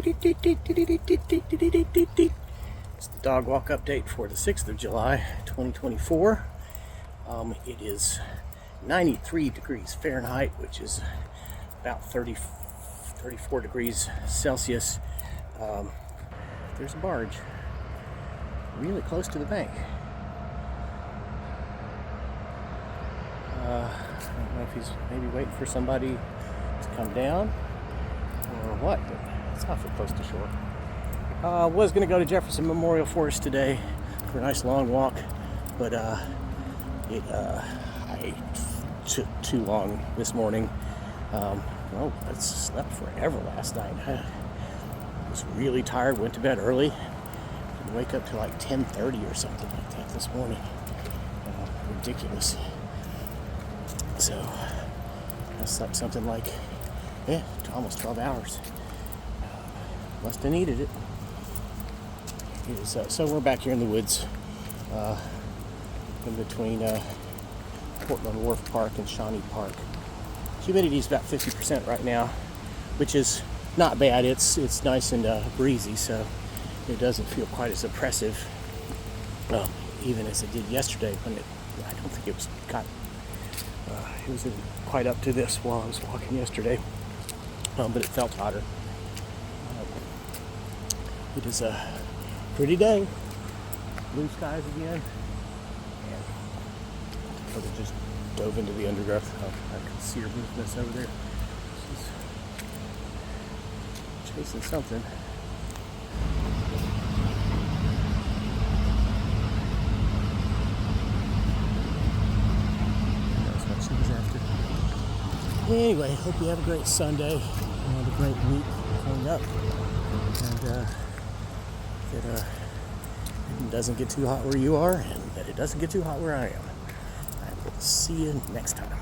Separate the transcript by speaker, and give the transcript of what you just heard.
Speaker 1: It's the dog walk update for the 6th of July, 2024. It is 93 degrees Fahrenheit, which is about 34 degrees Celsius. There's a barge really close to the bank. I don't know if he's maybe waiting for somebody to come down or what, but it's awfully close to shore. Was going to go to Jefferson Memorial Forest today for a nice long walk, but I took too long this morning. I slept forever last night. I was really tired, went to bed early, didn't wake up till like 10:30 or something like that this morning. Ridiculous. So I slept something like almost 12 hours. Must have needed it. So we're back here in the woods, in between Portland Wharf Park and Shawnee Park. Humidity is about 50% right now, which is not bad. It's nice and breezy, so it doesn't feel quite as oppressive, even as it did yesterday when I don't think it was quite up to this while I was walking yesterday, but it felt hotter. It is a pretty day. Blue skies again. And Dakota just dove into the undergrowth. I can see her movements over there. She's chasing something. That's what she was after. Anyway, hope you have a great Sunday and a great week coming up. And that it doesn't get too hot where you are, and that it doesn't get too hot where I am. I will see you next time.